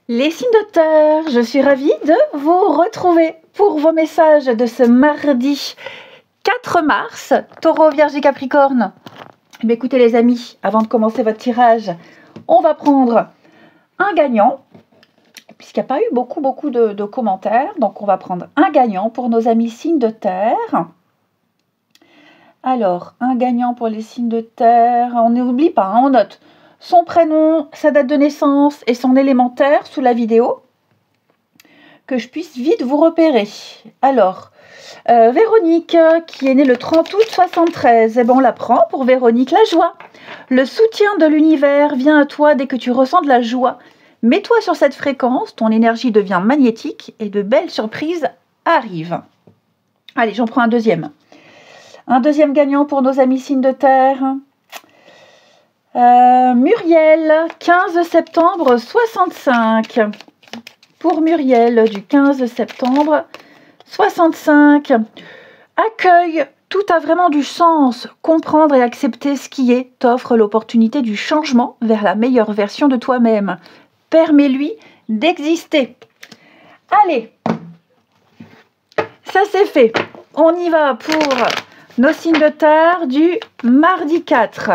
Les signes de terre, je suis ravie de vous retrouver pour vos messages de ce mardi 4 mars, Taureau, Vierge et Capricorne. Mais écoutez les amis, avant de commencer votre tirage, on va prendre un gagnant, puisqu'il n'y a pas eu beaucoup de commentaires. Donc on va prendre un gagnant pour nos amis signes de terre. Alors, un gagnant pour les signes de terre, on n'oublie pas, on note son prénom, sa date de naissance et son élémentaire sous la vidéo, que je puisse vite vous repérer. Alors, Véronique, qui est née le 30 août 73, eh ben on la prend pour Véronique la joie. Le soutien de l'univers vient à toi dès que tu ressens de la joie. Mets-toi sur cette fréquence, ton énergie devient magnétique et de belles surprises arrivent. Allez, j'en prends un deuxième. Un deuxième gagnant pour nos amis signes de terre. Muriel, 15 septembre 65. Pour Muriel, du 15 septembre 65. Accueille, tout a vraiment du sens. Comprendre et accepter ce qui est t'offre l'opportunité du changement vers la meilleure version de toi-même. Permets-lui d'exister. Allez, ça c'est fait. On y va pour nos signes de terre du mardi 4.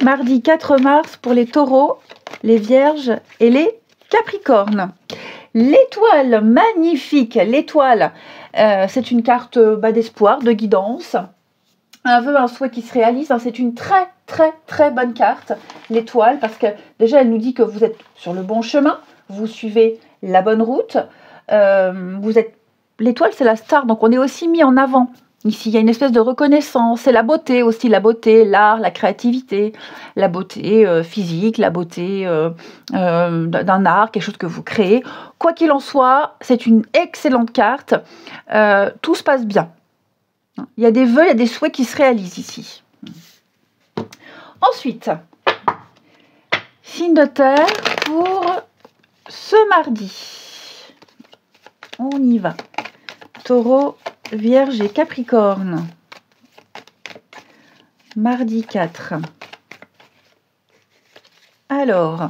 Mardi 4 mars pour les taureaux, les vierges et les capricornes. L'étoile, magnifique. L'étoile, c'est une carte d'espoir, de guidance. Un vœu, un souhait qui se réalise. C'est une très bonne carte, l'étoile, parce que déjà, elle nous dit que vous êtes sur le bon chemin, vous suivez la bonne route. L'étoile, c'est la star, donc on est aussi mis en avant. Ici, il y a une espèce de reconnaissance. C'est la beauté aussi, la beauté, l'art, la créativité, la beauté physique, la beauté d'un art, quelque chose que vous créez. Quoi qu'il en soit, c'est une excellente carte. Tout se passe bien. Il y a des vœux, il y a des souhaits qui se réalisent ici. Ensuite, signe de terre pour ce mardi. On y va. Taureau, Vierge et Capricorne. Mardi 4. Alors,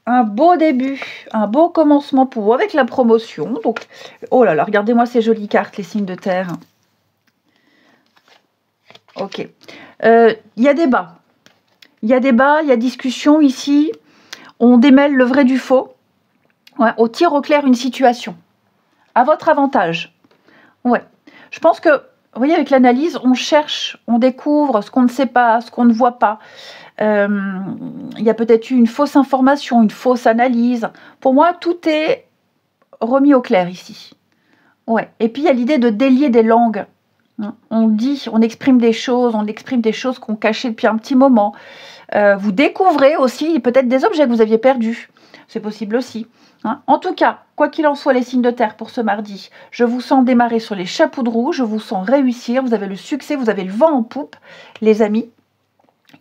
un beau début, un beau commencement pour vous avec la promotion. Donc, oh là là, regardez-moi ces jolies cartes, les signes de terre. Ok. Il y a débat. Il y a débat, il y a discussion ici. On démêle le vrai du faux. Ouais, on tire au clair une situation. À votre avantage. Ouais. Je pense que, vous voyez, avec l'analyse, on cherche, on découvre ce qu'on ne sait pas, ce qu'on ne voit pas. Il y a peut-être eu une fausse information, une fausse analyse. Pour moi, tout est remis au clair ici. Ouais. Et puis, il y a l'idée de délier des langues. On dit, on exprime des choses qu'on cachait depuis un petit moment. Vous découvrez aussi peut-être des objets que vous aviez perdus. C'est possible aussi. En tout cas, quoi qu'il en soit, les signes de terre pour ce mardi, je vous sens démarrer sur les chapeaux de roue, je vous sens réussir, vous avez le succès, vous avez le vent en poupe, les amis.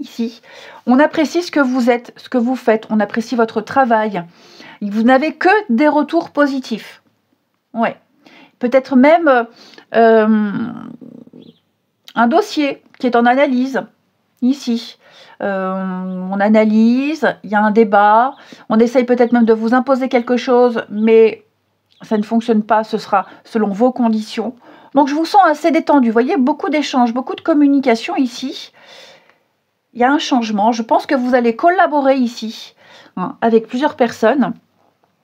Ici, on apprécie ce que vous êtes, ce que vous faites, on apprécie votre travail. Vous n'avez que des retours positifs. Ouais. Peut-être même un dossier qui est en analyse, ici. On analyse, il y a un débat, on essaye peut-être même de vous imposer quelque chose, mais ça ne fonctionne pas, ce sera selon vos conditions. Donc je vous sens assez détendu, vous voyez, beaucoup d'échanges, beaucoup de communication ici. Il y a un changement, je pense que vous allez collaborer ici avec plusieurs personnes.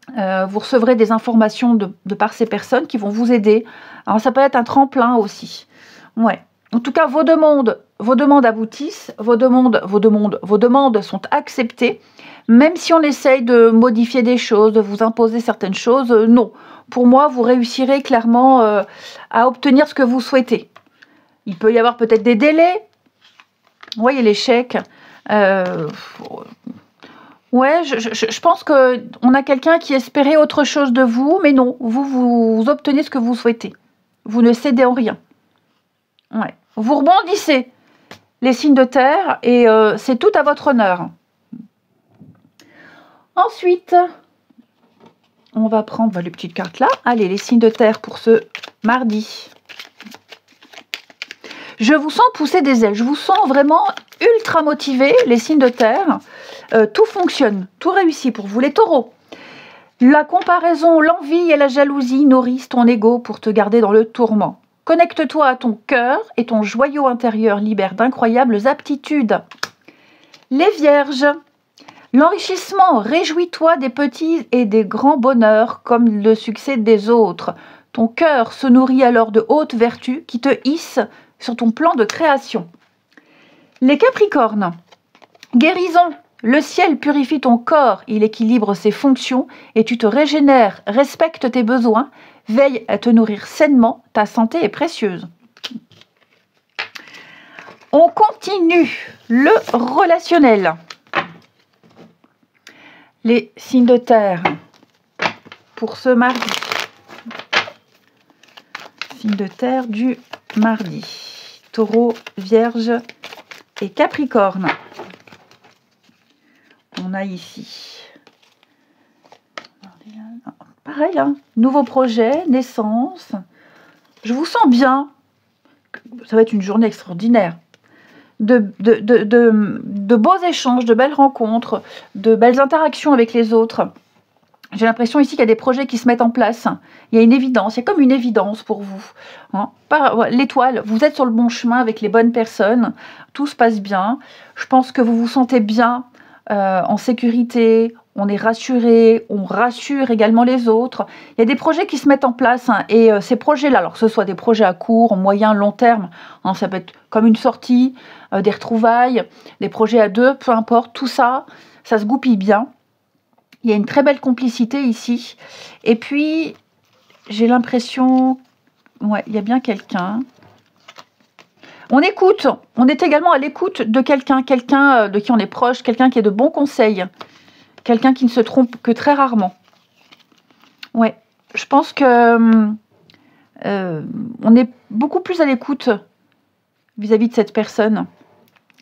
Vous recevrez des informations de par ces personnes qui vont vous aider. Alors ça peut être un tremplin aussi. Ouais. En tout cas, vos demandes aboutissent, vos demandes sont acceptées, même si on essaye de modifier des choses, de vous imposer certaines choses, non. Pour moi, vous réussirez clairement à obtenir ce que vous souhaitez. Il peut y avoir peut-être des délais. Vous voyez l'échec. Ouais, je pense qu'on a quelqu'un qui espérait autre chose de vous, mais non, vous obtenez ce que vous souhaitez. Vous ne cédez en rien. Ouais. Vous rebondissez, les signes de terre, et c'est tout à votre honneur. Ensuite, on va prendre les petites cartes là. Allez, les signes de terre pour ce mardi. Je vous sens pousser des ailes. Je vous sens vraiment ultra motivé, les signes de terre. tout fonctionne, tout réussit pour vous les taureaux. La comparaison, l'envie et la jalousie nourrissent ton ego pour te garder dans le tourment. Connecte-toi à ton cœur et ton joyau intérieur libère d'incroyables aptitudes. Les vierges, l'enrichissement, réjouis-toi des petits et des grands bonheurs comme le succès des autres. Ton cœur se nourrit alors de hautes vertus qui te hissent sur ton plan de création. Les capricornes, guérison. Le ciel purifie ton corps, il équilibre ses fonctions et tu te régénères, respecte tes besoins, veille à te nourrir sainement, ta santé est précieuse. On continue le relationnel. Les signes de terre pour ce mardi. Signes de terre du mardi. Taureau, Vierge et Capricorne. On a ici, pareil, hein, nouveau projet, naissance. Je vous sens bien. Ça va être une journée extraordinaire. De beaux échanges, de belles rencontres, de belles interactions avec les autres. J'ai l'impression ici qu'il y a des projets qui se mettent en place. Il y a une évidence, il y a comme une évidence pour vous. Hein. L'étoile, vous êtes sur le bon chemin avec les bonnes personnes. Tout se passe bien. Je pense que vous vous sentez bien. En sécurité, on est rassuré, on rassure également les autres. Il y a des projets qui se mettent en place hein, et ces projets-là, alors que ce soit des projets à court, moyen, long terme, hein, ça peut être comme une sortie, des retrouvailles, des projets à deux, peu importe, tout ça, ça se goupille bien. Il y a une très belle complicité ici. Et puis, j'ai l'impression, ouais, il y a bien quelqu'un. On écoute, on est également à l'écoute de quelqu'un de qui on est proche, quelqu'un qui a de bons conseils, quelqu'un qui ne se trompe que très rarement. Ouais, je pense que on est beaucoup plus à l'écoute vis-à-vis de cette personne.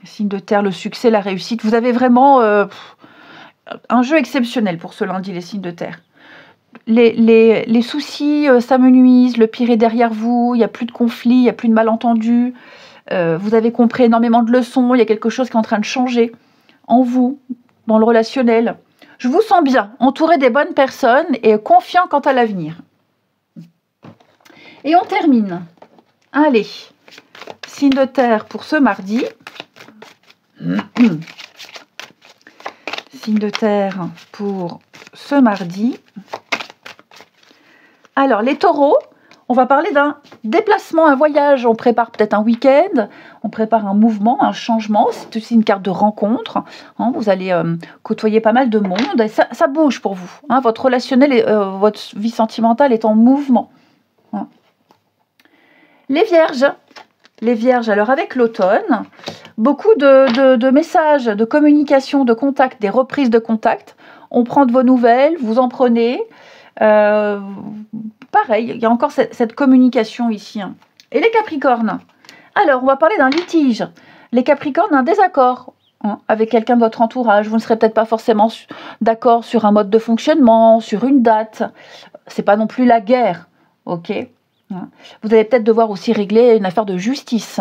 Signe de terre, le succès, la réussite. Vous avez vraiment un jeu exceptionnel pour ce lundi, les signes de terre. Les soucis s'amenuisent, le pire est derrière vous, il n'y a plus de conflits, il n'y a plus de malentendus. Vous avez compris énormément de leçons, il y a quelque chose qui est en train de changer en vous, dans le relationnel. Je vous sens bien, entouré des bonnes personnes et confiant quant à l'avenir. Et on termine. Allez, signe de terre pour ce mardi. Signe de terre pour ce mardi. Alors, les taureaux, on va parler d'un déplacement, un voyage. On prépare peut-être un week-end, on prépare un mouvement, un changement. C'est aussi une carte de rencontre. Hein, vous allez côtoyer pas mal de monde. Et ça bouge pour vous. Hein, votre relationnel, et, votre vie sentimentale est en mouvement. Hein. Les vierges, alors avec l'automne, beaucoup de messages, de communication, de contacts, des reprises de contacts. On prend de vos nouvelles, vous en prenez. Pareil, il y a encore cette communication ici. Hein. Et les capricornes. Alors, on va parler d'un litige. Les capricornes, un désaccord hein, avec quelqu'un de votre entourage. Vous ne serez peut-être pas forcément d'accord sur un mode de fonctionnement, sur une date. C'est pas non plus la guerre, ok hein. Vous allez peut-être devoir aussi régler une affaire de justice.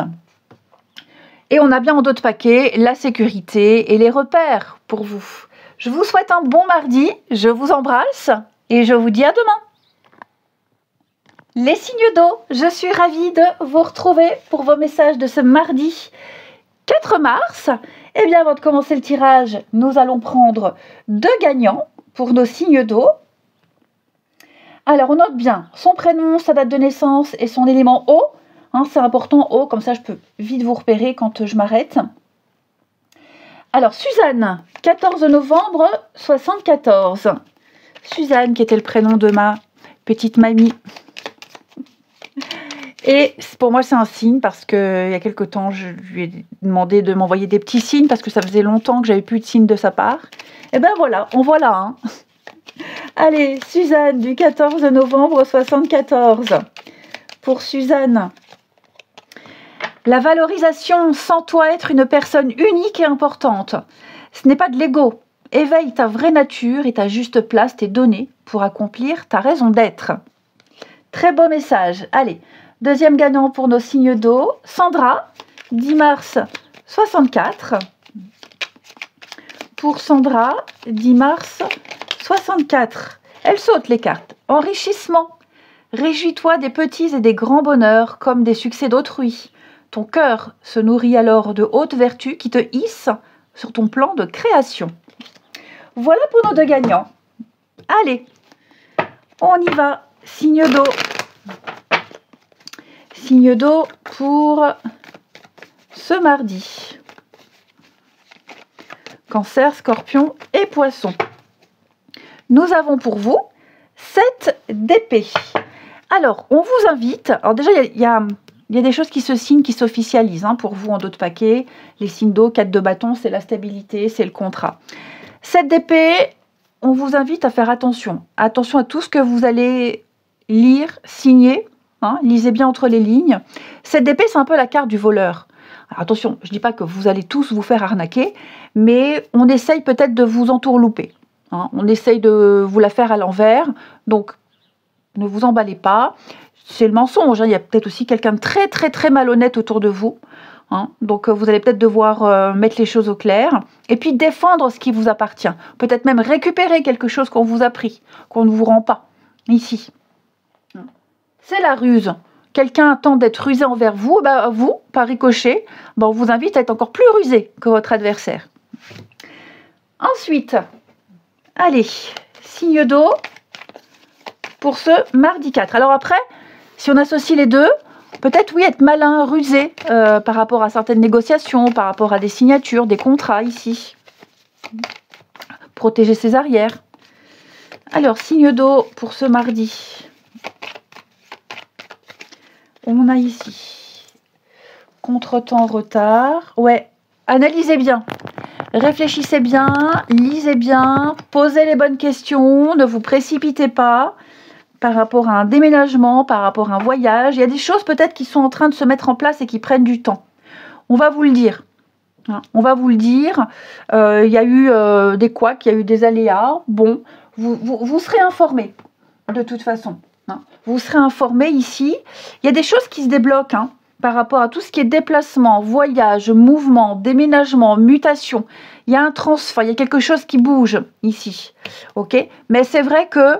Et on a bien en dos de paquet la sécurité et les repères pour vous. Je vous souhaite un bon mardi, je vous embrasse et je vous dis à demain. Les signes d'eau, je suis ravie de vous retrouver pour vos messages de ce mardi 4 mars. Et bien avant de commencer le tirage, nous allons prendre 2 gagnants pour nos signes d'eau. Alors on note bien son prénom, sa date de naissance et son élément eau. Hein, c'est important eau, comme ça je peux vite vous repérer quand je m'arrête. Alors Suzanne, 14 novembre 74. Suzanne qui était le prénom de ma petite mamie. Et pour moi, c'est un signe parce qu'il y a quelque temps, je lui ai demandé de m'envoyer des petits signes parce que ça faisait longtemps que j'avais plus de signes de sa part. Et ben voilà, on voit là. Hein. Allez, Suzanne, du 14 novembre 74. Pour Suzanne, la valorisation, sens-toi être une personne unique et importante. Ce n'est pas de l'ego. Éveille ta vraie nature et ta juste place, tes données pour accomplir ta raison d'être. Très beau message. Allez. Deuxième gagnant pour nos signes d'eau, Sandra, 10 mars 64. Pour Sandra, 10 mars 64. Elle saute les cartes. Enrichissement. Réjouis-toi des petits et des grands bonheurs comme des succès d'autrui. Ton cœur se nourrit alors de hautes vertus qui te hissent sur ton plan de création. Voilà pour nos deux gagnants. Allez, on y va. Signe d'eau. Signe d'eau pour ce mardi. Cancer, Scorpion et Poisson. Nous avons pour vous 7 d'épée. Alors, on vous invite. Alors déjà, il y a des choses qui se signent, qui s'officialisent hein, pour vous en d'autres paquets. Les signes d'eau, 4 de bâton, c'est la stabilité, c'est le contrat. 7 d'épée, on vous invite à faire attention. Attention à tout ce que vous allez lire, signer. Hein, lisez bien entre les lignes. 7 d'épée, c'est un peu la carte du voleur. Alors attention, je ne dis pas que vous allez tous vous faire arnaquer, mais on essaye peut-être de vous entourlouper. Hein, on essaye de vous la faire à l'envers. Donc, ne vous emballez pas. C'est le mensonge. Hein. Il y a peut-être aussi quelqu'un de très, très, très malhonnête autour de vous. Hein. Donc, vous allez peut-être devoir mettre les choses au clair. Et puis, défendre ce qui vous appartient. Peut-être même récupérer quelque chose qu'on vous a pris, qu'on ne vous rend pas. Ici. C'est la ruse. Quelqu'un attend d'être rusé envers vous, bah, vous, par ricochet, bah, on vous invite à être encore plus rusé que votre adversaire. Ensuite, allez, signe d'eau pour ce mardi 4. Alors après, si on associe les deux, peut-être oui, être malin, rusé par rapport à certaines négociations, par rapport à des signatures, des contrats ici. Protéger ses arrières. Alors, signe d'eau pour ce mardi. On a ici contretemps, retard. Ouais, analysez bien. Réfléchissez bien, lisez bien, posez les bonnes questions, ne vous précipitez pas par rapport à un déménagement, par rapport à un voyage. Il y a des choses peut-être qui sont en train de se mettre en place et qui prennent du temps. On va vous le dire. On va vous le dire. Il y a eu des couacs, il y a eu des aléas. Bon, vous serez informés de toute façon. Vous serez informés ici. Il y a des choses qui se débloquent par rapport à tout ce qui est déplacement, voyage, mouvement, déménagement, mutation. Il y a un transfert, il y a quelque chose qui bouge ici. Ok ? Mais c'est vrai que,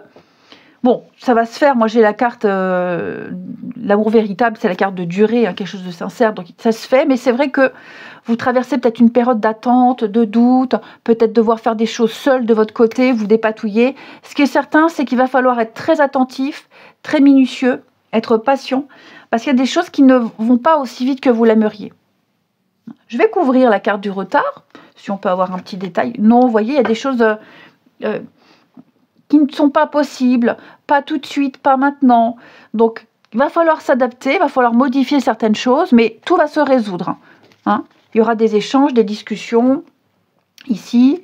bon, ça va se faire. Moi, j'ai la carte, l'amour véritable, c'est la carte de durée, quelque chose de sincère. Donc, ça se fait. Mais c'est vrai que vous traversez peut-être une période d'attente, de doute, peut-être devoir faire des choses seules de votre côté, vous dépatouiller. Ce qui est certain, c'est qu'il va falloir être très attentif, très minutieux, être patient, parce qu'il y a des choses qui ne vont pas aussi vite que vous l'aimeriez. Je vais couvrir la carte du retard, si on peut avoir un petit détail. Non, vous voyez, il y a des choses qui ne sont pas possibles, pas tout de suite, pas maintenant. Donc, il va falloir s'adapter, il va falloir modifier certaines choses, mais tout va se résoudre. Hein. Il y aura des échanges, des discussions ici.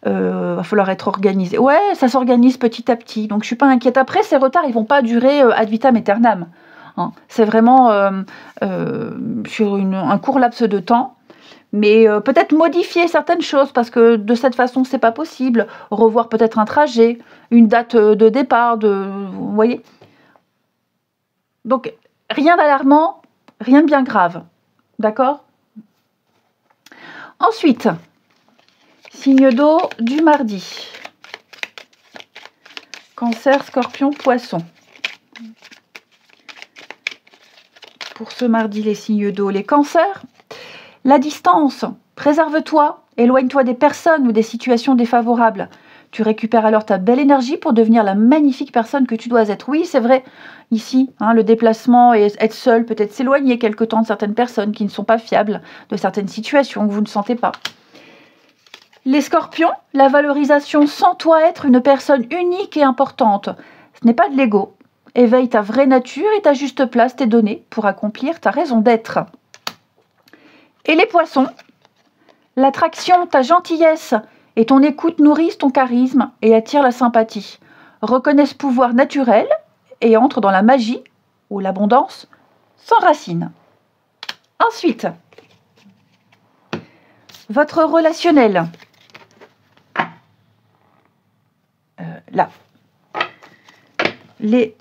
Va falloir être organisé. Ouais, ça s'organise petit à petit. Donc, je ne suis pas inquiète. Après, ces retards, ils ne vont pas durer ad vitam aeternam. Hein. C'est vraiment sur un court laps de temps. Mais peut-être modifier certaines choses parce que de cette façon, c'est pas possible. Revoir peut-être un trajet, une date de départ. Vous voyez ? Donc, rien d'alarmant, rien de bien grave. D'accord ? Ensuite, signe d'eau du mardi. Cancer, Scorpion, Poisson. Pour ce mardi, les signes d'eau, les cancers. La distance. Préserve-toi. Éloigne-toi des personnes ou des situations défavorables. Tu récupères alors ta belle énergie pour devenir la magnifique personne que tu dois être. Oui, c'est vrai. Ici, le déplacement et être seul, peut-être s'éloigner quelque temps de certaines personnes qui ne sont pas fiables, de certaines situations que vous ne sentez pas. Les scorpions, la valorisation sans toi être une personne unique et importante. Ce n'est pas de l'ego. Éveille ta vraie nature et ta juste place t'est donnée pour accomplir ta raison d'être. Et les poissons, l'attraction, ta gentillesse et ton écoute nourrissent ton charisme et attirent la sympathie. Reconnais ce pouvoir naturel et entre dans la magie où l'abondance s'enracine. Ensuite, votre relationnel. Là, les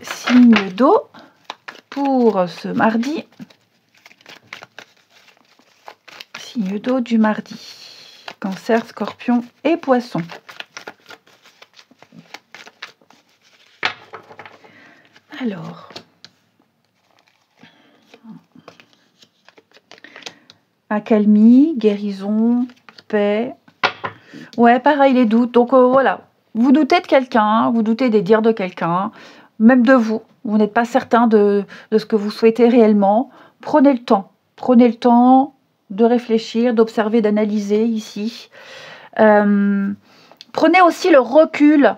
signes d'eau pour ce mardi. Signe d'eau du mardi. Cancer. Cancer, Scorpion et Poisson. Alors, accalmie, guérison, paix. Ouais, pareil, les doutes. Donc voilà, vous doutez de quelqu'un, vous doutez des dires de quelqu'un, même de vous. Vous n'êtes pas certain de ce que vous souhaitez réellement. Prenez le temps. Prenez le temps de réfléchir, d'observer, d'analyser ici. Prenez aussi le recul.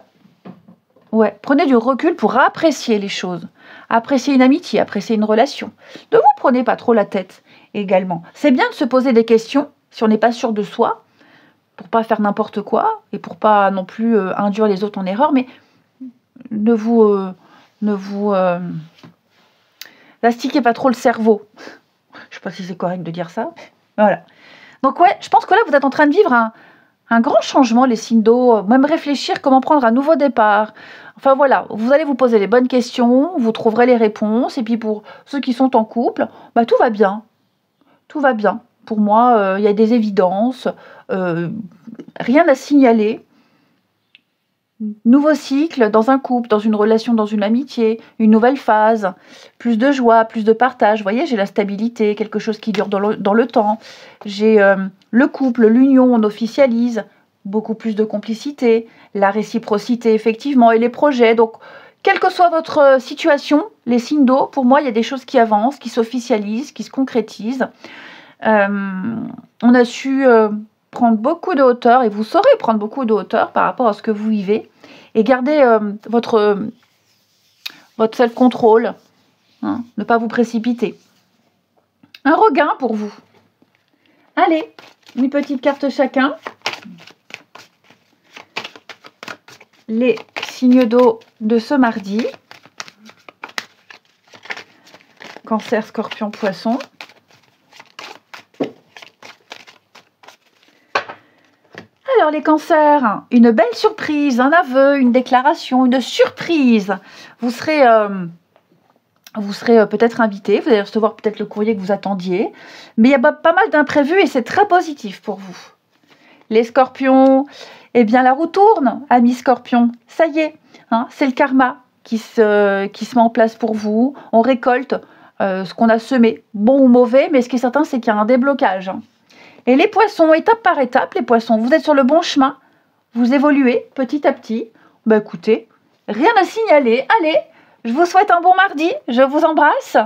Ouais, prenez du recul pour apprécier les choses. Apprécier une amitié, apprécier une relation. Ne vous prenez pas trop la tête également. C'est bien de se poser des questions si on n'est pas sûr de soi, pour pas faire n'importe quoi et pour pas non plus induire les autres en erreur, mais ne vous astiquez pas trop le cerveau. Je sais pas si c'est correct de dire ça. Voilà. Donc ouais, je pense que là, vous êtes en train de vivre un grand changement, les signes d'eau. Même réfléchir comment prendre un nouveau départ. Enfin voilà, vous allez vous poser les bonnes questions, vous trouverez les réponses. Et puis pour ceux qui sont en couple, bah, tout va bien. Tout va bien. Pour moi, il y a des évidences. Rien à signaler. Nouveau cycle dans un couple, dans une relation, dans une amitié, une nouvelle phase, plus de joie, plus de partage. Vous voyez, j'ai la stabilité, quelque chose qui dure dans le temps. J'ai le couple, l'union, on officialise, beaucoup plus de complicité, la réciprocité, effectivement, et les projets. Donc, quelle que soit votre situation, les signes d'eau, pour moi, il y a des choses qui avancent, qui s'officialisent, qui se concrétisent. On a su prendre beaucoup de hauteur, et vous saurez prendre beaucoup de hauteur par rapport à ce que vous vivez, et garder votre self-control, hein, ne pas vous précipiter. Un regain pour vous. Allez, une petite carte chacun. Les signes d'eau de ce mardi. Cancer, Scorpion, Poisson. Alors les cancers, une belle surprise, un aveu, une déclaration, une surprise. Vous serez peut-être invité, vous allez recevoir peut-être le courrier que vous attendiez. Mais il y a pas mal d'imprévus et c'est très positif pour vous. Les scorpions, eh bien la roue tourne, amis scorpions. Ça y est, hein, c'est le karma qui se met en place pour vous. On récolte ce qu'on a semé, bon ou mauvais, mais ce qui est certain, c'est qu'il y a un déblocage. Et les poissons, étape par étape, les poissons, vous êtes sur le bon chemin, vous évoluez petit à petit. Bah écoutez, rien à signaler. Allez, je vous souhaite un bon mardi, je vous embrasse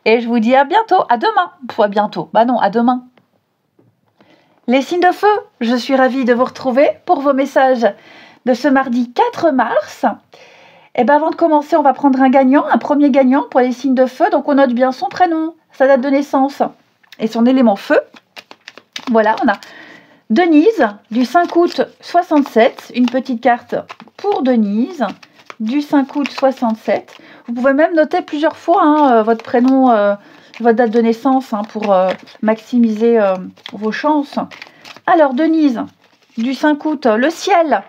et je vous dis à bientôt, à demain. À bientôt, bah non, à demain. Les signes de feu, je suis ravie de vous retrouver pour vos messages de ce mardi 4 mars. Et bien avant de commencer, on va prendre un premier gagnant pour les signes de feu. Donc on note bien son prénom, sa date de naissance et son élément feu. Voilà, on a Denise du 5 août 67, une petite carte pour Denise du 5 août 67. Vous pouvez même noter plusieurs fois votre prénom, votre date de naissance pour maximiser vos chances. Alors Denise du 5 août, le ciel.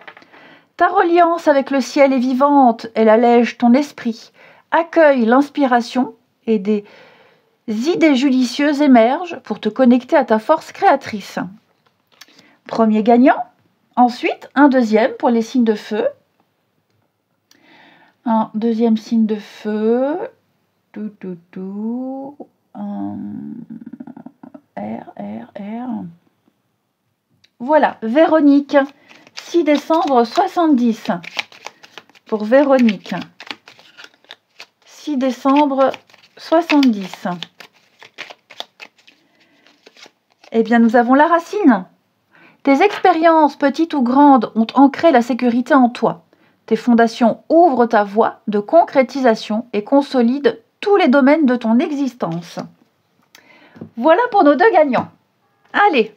Ta reliance avec le ciel est vivante, elle allège ton esprit. Accueille l'inspiration et des idées judicieuses émergent pour te connecter à ta force créatrice. Premier gagnant. Ensuite, un deuxième pour les signes de feu. Un deuxième signe de feu. R. Voilà, Véronique. 6 décembre 70. Pour Véronique. 6 décembre 70. Eh bien, nous avons la racine. Tes expériences, petites ou grandes, ont ancré la sécurité en toi. Tes fondations ouvrent ta voie de concrétisation et consolident tous les domaines de ton existence. Voilà pour nos deux gagnants. Allez,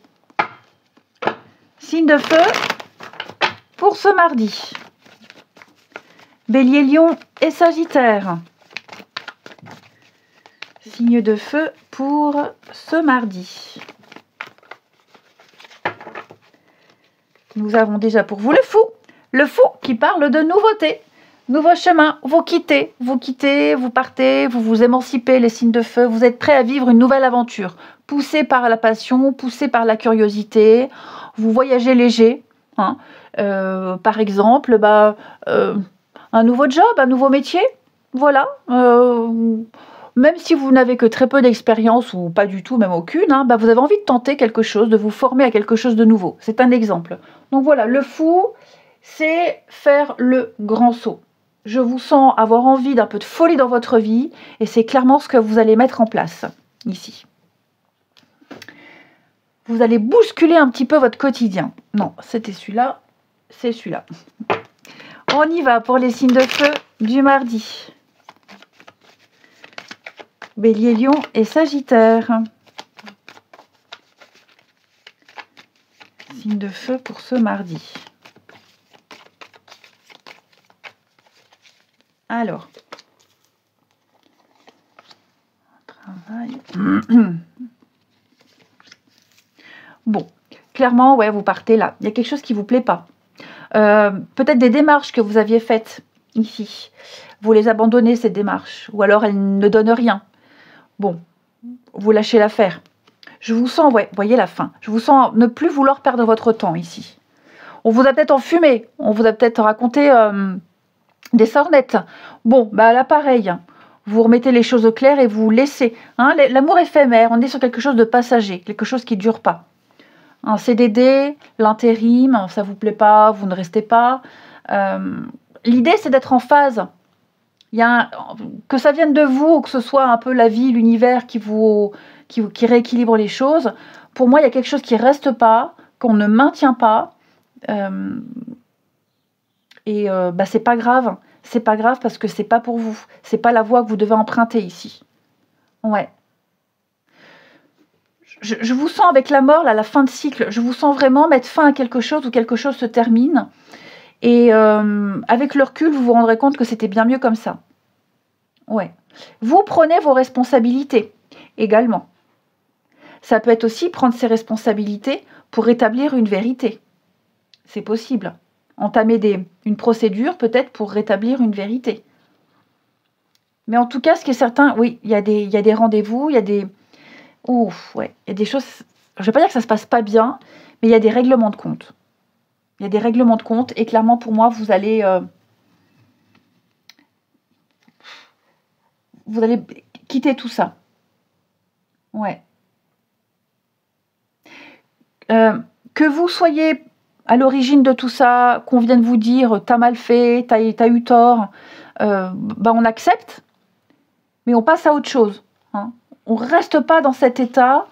signe de feu pour ce mardi. Bélier, Lion et Sagittaire. Signe de feu pour ce mardi. Nous avons déjà pour vous le fou. Le fou qui parle de nouveautés. Nouveau chemin, vous quittez, vous partez, vous vous émancipez, les signes de feu, vous êtes prêts à vivre une nouvelle aventure, poussé par la passion, poussé par la curiosité, vous voyagez léger, hein. Par exemple, un nouveau job, un nouveau métier, voilà, même si vous n'avez que très peu d'expérience ou pas du tout, même aucune, hein, vous avez envie de tenter quelque chose, de vous former à quelque chose de nouveau, c'est un exemple. Donc voilà, le fou, c'est faire le grand saut. Je vous sens avoir envie d'un peu de folie dans votre vie et c'est clairement ce que vous allez mettre en place ici. Vous allez bousculer un petit peu votre quotidien. Non, c'était celui-là, c'est celui-là. On y va pour les signes de feu du mardi. Bélier, Lion et Sagittaire. Signe de feu pour ce mardi. Alors, travail. Bon, clairement, ouais, vous partez là. Il y a quelque chose qui ne vous plaît pas. Peut-être des démarches que vous aviez faites ici. Vous les abandonnez, ces démarches. Ou alors elles ne donnent rien. Bon, vous lâchez l'affaire. Je vous sens, ouais, voyez la fin. Je vous sens ne plus vouloir perdre votre temps ici. On vous a peut-être enfumé. On vous a peut-être raconté des sornettes. Bon, là pareil, vous remettez les choses au clair et vous laissez. Hein, l'amour éphémère, on est sur quelque chose de passager, quelque chose qui ne dure pas. Un CDD, l'intérim, ça vous plaît pas, vous ne restez pas. L'idée, c'est d'être en phase. Que ça vienne de vous ou que ce soit un peu la vie, l'univers qui rééquilibre les choses. Pour moi, il y a quelque chose qui ne reste pas, qu'on ne maintient pas. C'est pas grave. C'est pas grave parce que c'est pas pour vous. C'est pas la voie que vous devez emprunter ici. Ouais. Je vous sens avec la mort, là, la fin de cycle. Je vous sens vraiment mettre fin à quelque chose ou quelque chose se termine. Et avec le recul, vous vous rendrez compte que c'était bien mieux comme ça. Ouais. Vous prenez vos responsabilités également. Ça peut être aussi prendre ses responsabilités pour rétablir une vérité. C'est possible. Entamer une procédure peut-être pour rétablir une vérité. Mais en tout cas, ce qui est certain, oui, il y a des rendez-vous, il y a des... Ouf, ouais, il y a des choses... Je ne vais pas dire que ça ne se passe pas bien, mais il y a des règlements de compte. Il y a des règlements de compte et clairement pour moi, vous allez quitter tout ça. Ouais. Que vous soyez à l'origine de tout ça, qu'on vienne vous dire t'as mal fait, t'as eu tort, on accepte, mais on passe à autre chose. Hein. On ne reste pas dans cet état.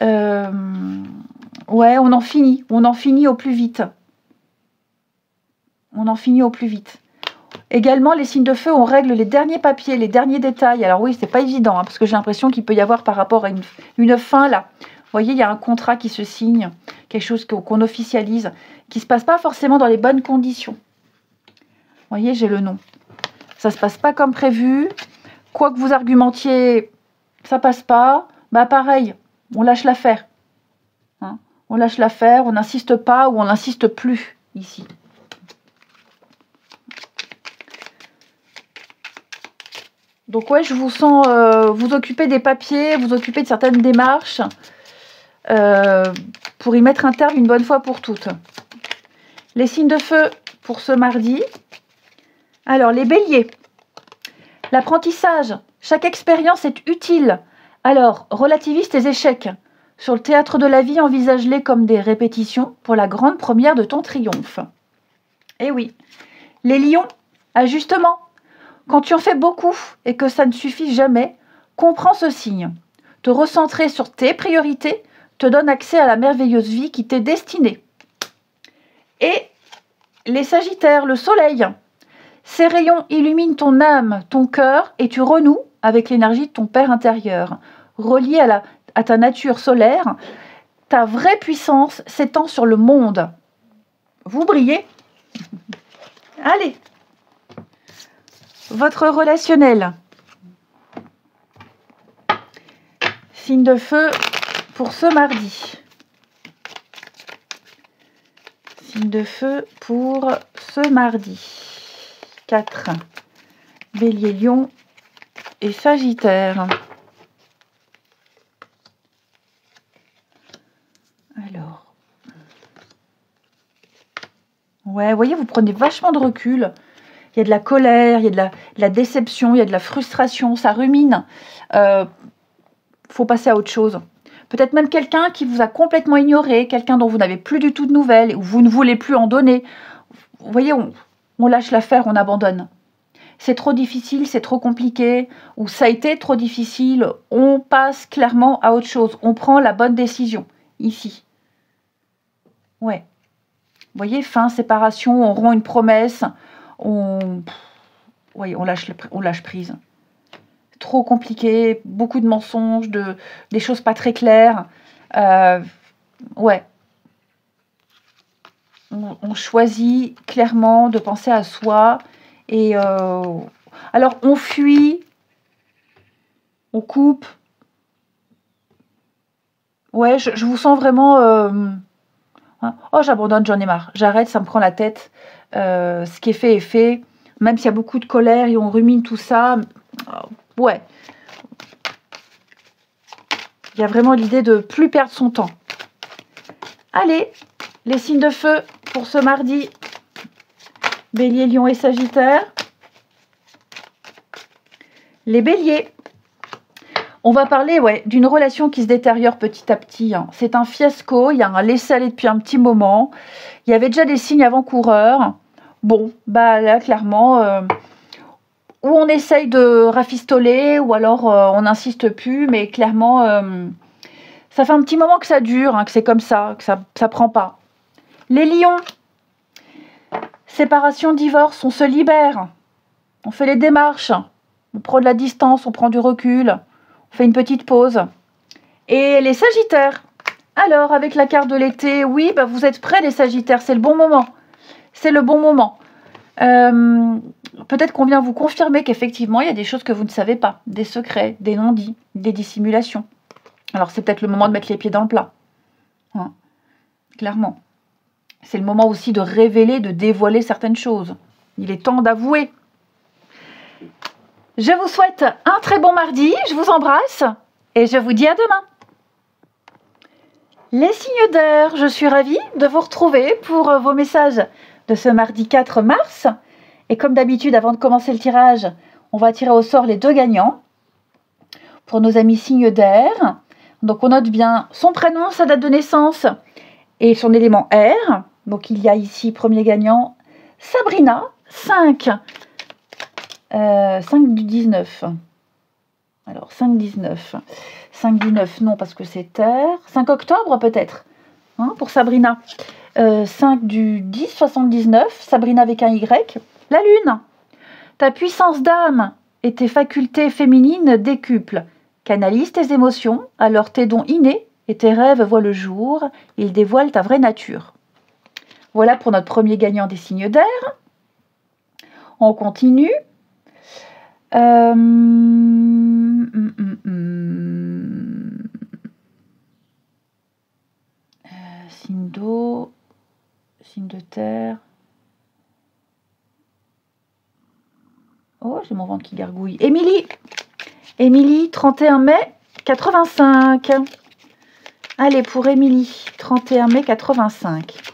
Ouais, on en finit au plus vite. On en finit au plus vite. Également, les signes de feu, on règle les derniers papiers, les derniers détails. Alors oui, c'est pas évident, parce que j'ai l'impression qu'il peut y avoir par rapport à une fin là. Vous voyez, il y a un contrat qui se signe, quelque chose qu'on officialise, qui ne se passe pas forcément dans les bonnes conditions. Vous voyez, j'ai le nom. Ça ne se passe pas comme prévu. Quoi que vous argumentiez, ça passe pas. Pareil, on lâche l'affaire. Hein, on lâche l'affaire, on n'insiste pas ou on n'insiste plus ici. Donc ouais, je vous sens vous occuper des papiers, vous occuper de certaines démarches pour y mettre un terme une bonne fois pour toutes. Les signes de feu pour ce mardi. Alors, les béliers. L'apprentissage. Chaque expérience est utile. Alors, relativise tes échecs. Sur le théâtre de la vie, envisage-les comme des répétitions pour la grande première de ton triomphe. Eh oui. Les lions. Ajustement. Quand tu en fais beaucoup et que ça ne suffit jamais, comprends ce signe. Te recentrer sur tes priorités te donne accès à la merveilleuse vie qui t'est destinée. Et les sagittaires, le soleil. Ces rayons illuminent ton âme, ton cœur et tu renoues avec l'énergie de ton père intérieur. Relié à ta nature solaire, ta vraie puissance s'étend sur le monde. Vous brillez. Allez. Votre relationnel. Signe de feu pour ce mardi. Signe de feu pour ce mardi. 4, Bélier, Lion et Sagittaire. Alors. Ouais, vous voyez, vous prenez vachement de recul. Il y a de la colère, il y a de la déception, il y a de la frustration, ça rumine. Faut passer à autre chose. Peut-être même quelqu'un qui vous a complètement ignoré, quelqu'un dont vous n'avez plus du tout de nouvelles, ou vous ne voulez plus en donner. Vous voyez, on lâche l'affaire, on abandonne. C'est trop difficile, c'est trop compliqué, ou ça a été trop difficile, on passe clairement à autre chose. On prend la bonne décision, ici. Ouais. Vous voyez, fin, séparation, on rompt une promesse, oui, on lâche prise. Trop compliqué, beaucoup de mensonges, des choses pas très claires. Ouais. On choisit clairement de penser à soi. Et alors, on fuit, on coupe. Ouais, je vous sens vraiment... Oh, j'abandonne, j'en ai marre. J'arrête, ça me prend la tête. Ce qui est fait est fait. Même s'il y a beaucoup de colère et on rumine tout ça. Ouais. Il y a vraiment l'idée de plus perdre son temps. Allez, les signes de feu pour ce mardi. Bélier, Lion et Sagittaire. Les béliers. On va parler d'une relation qui se détériore petit à petit. Hein. C'est un fiasco, il y a un laisser-aller depuis un petit moment. Il y avait déjà des signes avant-coureurs. Bon, bah là, clairement, ou on essaye de rafistoler, ou alors on n'insiste plus, mais clairement, ça fait un petit moment que ça dure, hein, que c'est comme ça, que ça prend pas. Les lions. Séparation, divorce, on se libère. On fait les démarches. On prend de la distance, on prend du recul. On fait une petite pause. Et les sagittaires. Alors, avec la carte de l'été, oui, bah vous êtes prêts les sagittaires, c'est le bon moment. C'est le bon moment. Peut-être qu'on vient vous confirmer qu'effectivement, il y a des choses que vous ne savez pas. Des secrets, des non-dits, des dissimulations. Alors, c'est peut-être le moment de mettre les pieds dans le plat. Hein, clairement. C'est le moment aussi de révéler, de dévoiler certaines choses. Il est temps d'avouer. Je vous souhaite un très bon mardi, je vous embrasse et je vous dis à demain. Les signes d'air, je suis ravie de vous retrouver pour vos messages de ce mardi 4 mars. Et comme d'habitude, avant de commencer le tirage, on va tirer au sort les deux gagnants pour nos amis signes d'air. Donc on note bien son prénom, sa date de naissance et son élément air. Donc il y a ici, premier gagnant, Sabrina, 5 du 19. Alors, 5-19. 5-19, non, parce que c'est terre. 5 octobre, peut-être, hein, pour Sabrina. 5 du 10-79, Sabrina avec un Y. La lune. Ta puissance d'âme et tes facultés féminines décuplent. Canalise tes émotions, alors tes dons innés et tes rêves voient le jour. Ils dévoilent ta vraie nature. Voilà pour notre premier gagnant des signes d'air. On continue. Signe d'eau, signe de terre. Oh, j'ai mon ventre qui gargouille. Émilie, 31 mai 85. Allez, pour Émilie, 31 mai 85.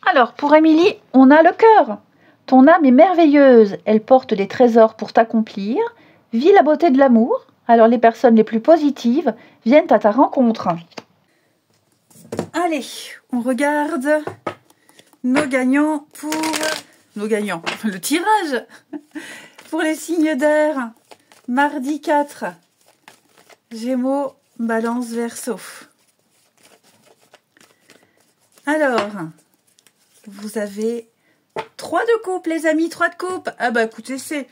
Alors, pour Émilie, on a le cœur. Ton âme est merveilleuse. Elle porte des trésors pour t'accomplir. Vis la beauté de l'amour. Alors, les personnes les plus positives viennent à ta rencontre. Allez, on regarde nos gagnants pour... Nos gagnants, le tirage pour les signes d'air. Mardi 4. Gémeaux, Balance, Verseau. Alors... Vous avez 3 de coupe, les amis, 3 de coupe. Ah bah écoutez, c'est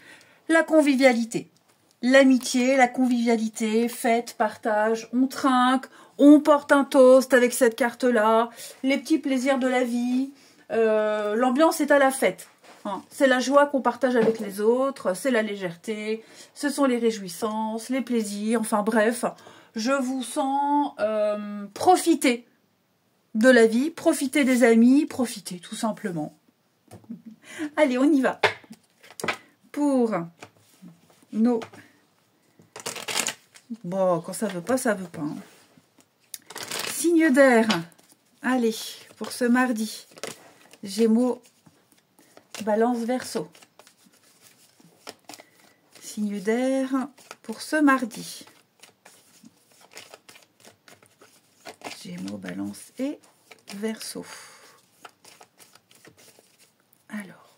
la convivialité. L'amitié, la convivialité, fête, partage, on trinque, on porte un toast avec cette carte-là, les petits plaisirs de la vie. L'ambiance est à la fête. Hein. C'est la joie qu'on partage avec les autres, c'est la légèreté, ce sont les réjouissances, les plaisirs, enfin bref. Je vous sens profiter de la vie, profitez des amis, profitez tout simplement. Allez, on y va. Pour nos... Bon, quand ça veut pas, ça veut pas. Hein. Signe d'air. Allez, pour ce mardi. Gémeaux, Balance, Verseau. Signe d'air pour ce mardi. Gémeaux, Balance et Verseau. Alors,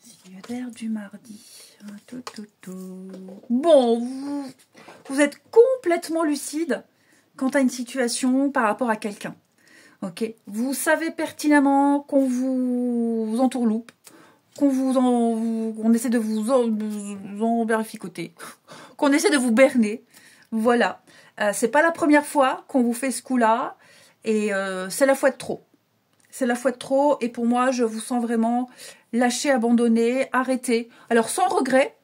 signe d'air du mardi. Bon, vous êtes complètement lucide quant à une situation par rapport à quelqu'un. Ok, vous savez pertinemment qu'on vous entourloupe, qu'on essaie de vous emberlificoter, qu'on essaie de vous berner. Voilà, c'est pas la première fois qu'on vous fait ce coup-là, et c'est la fois de trop. C'est la fois de trop, et pour moi, je vous sens vraiment lâché, abandonné, arrêté. Alors sans regret,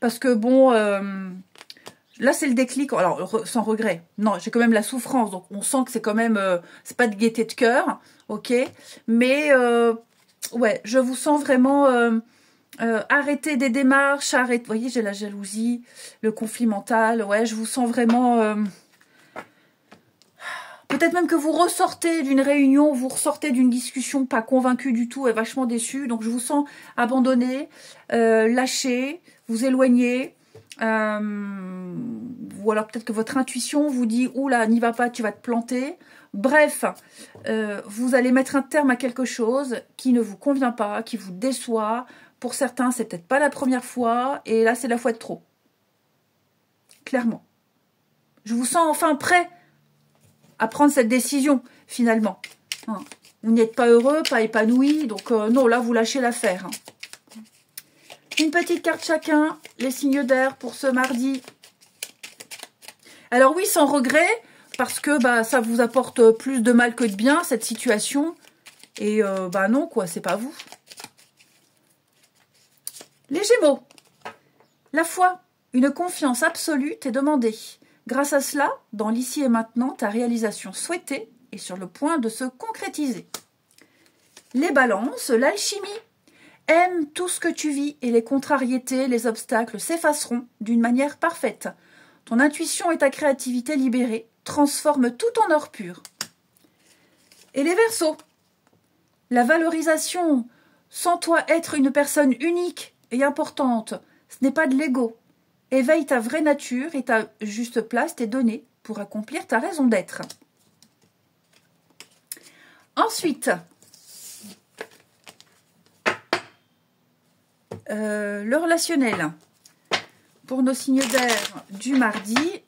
parce que bon, là c'est le déclic. Alors sans regret, non, j'ai quand même la souffrance, donc on sent que c'est quand même, c'est pas de gaieté de cœur, ok. Mais ouais, je vous sens vraiment arrêter des démarches, arrêter. Vous voyez, j'ai la jalousie, le conflit mental. Ouais, je vous sens vraiment. Peut-être même que vous ressortez d'une réunion, vous ressortez d'une discussion pas convaincu du tout et vachement déçu. Donc je vous sens abandonné, lâché, vous éloigner. Ou alors peut-être que votre intuition vous dit « Oula, n'y va pas, tu vas te planter ». Bref, vous allez mettre un terme à quelque chose qui ne vous convient pas, qui vous déçoit. Pour certains, c'est peut-être pas la première fois et là, c'est la fois de trop. Clairement. Je vous sens enfin prêt à prendre cette décision, finalement. Hein. Vous n'êtes pas heureux, pas épanoui, donc non, là, vous lâchez l'affaire. Hein. Une petite carte chacun, les signes d'air pour ce mardi. Alors oui, sans regret, parce que bah, ça vous apporte plus de mal que de bien, cette situation. Et bah non, quoi, c'est pas vous. Les Gémeaux. La foi, une confiance absolue t'est demandée. Grâce à cela, dans l'ici et maintenant, ta réalisation souhaitée est sur le point de se concrétiser. Les Balances, l'alchimie. Aime tout ce que tu vis et les contrariétés, les obstacles s'effaceront d'une manière parfaite. Ton intuition et ta créativité libérée transforment tout en or pur. Et les Verseaux. La valorisation, sans toi être une personne unique et importante, ce n'est pas de l'ego. Éveille ta vraie nature et ta juste place t'est donnée pour accomplir ta raison d'être. Ensuite, le relationnel. Pour nos signes d'air du mardi,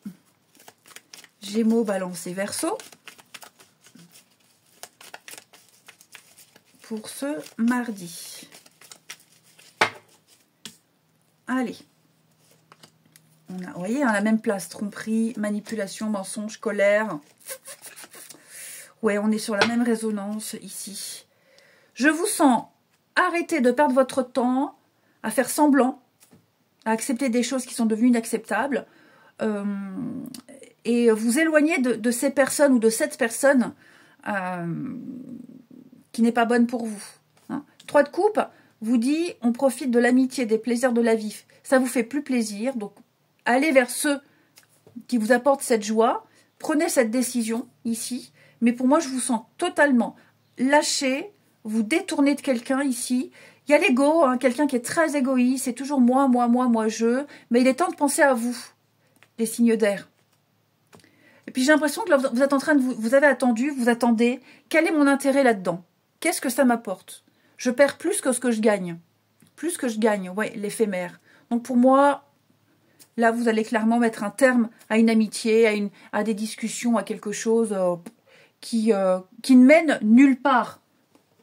Gémeaux, Balance et Verseau. Pour ce mardi. Allez. On a, vous voyez, à la même place, tromperie, manipulation, mensonge, colère. Ouais, on est sur la même résonance ici. Je vous sens arrêter de perdre votre temps à faire semblant, à accepter des choses qui sont devenues inacceptables et vous éloigner de ces personnes ou de cette personne qui n'est pas bonne pour vous. Hein. 3 de coupe vous dit on profite de l'amitié, des plaisirs de la vie. Ça vous fait plus plaisir, donc allez vers ceux qui vous apportent cette joie. Prenez cette décision ici. Mais pour moi, je vous sens totalement lâché, vous détournez de quelqu'un ici. Il y a l'ego, hein, quelqu'un qui est très égoïste, c'est toujours moi, je. Mais il est temps de penser à vous, les signes d'air. Et puis j'ai l'impression que là, vous êtes en train de vous avez attendu, vous attendez. Quel est mon intérêt là-dedans? Qu'est-ce que ça m'apporte? Je perds plus que ce que je gagne. Plus que je gagne, ouais, l'éphémère. Donc pour moi, là, vous allez clairement mettre un terme à une amitié, à des discussions, à quelque chose qui ne mène nulle part,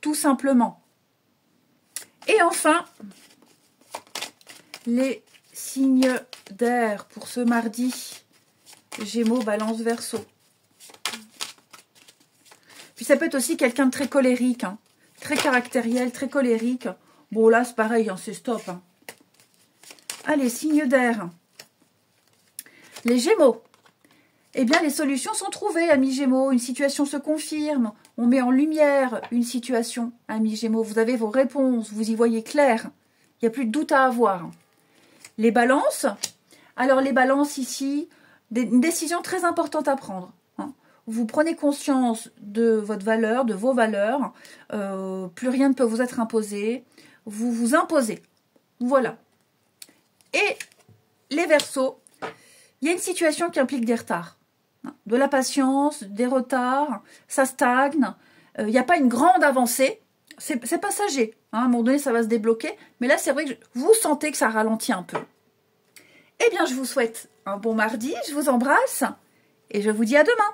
tout simplement. Et enfin, les signes d'air pour ce mardi, Gémeaux, Balance, Verseau. Puis ça peut être aussi quelqu'un de très colérique, hein, très caractériel, très colérique. Bon là, c'est pareil, hein, c'est stop. Hein. Allez, signes d'air. Les Gémeaux. eh bien les solutions sont trouvées, amis Gémeaux. Une situation se confirme, on met en lumière une situation, amis Gémeaux. Vous avez vos réponses, vous y voyez clair. Il n'y a plus de doute à avoir. Les balances, alors les balances ici, une décision très importante à prendre. Vous prenez conscience de votre valeur, de vos valeurs, plus rien ne peut vous être imposé, vous vous imposez. Voilà. Et les Verseaux, il y a une situation qui implique des retards, de la patience, des retards, ça stagne, il n'y a pas une grande avancée, c'est passager, à un moment donné ça va se débloquer, mais là c'est vrai que vous sentez que ça ralentit un peu. Eh bien je vous souhaite un bon mardi, je vous embrasse et je vous dis à demain.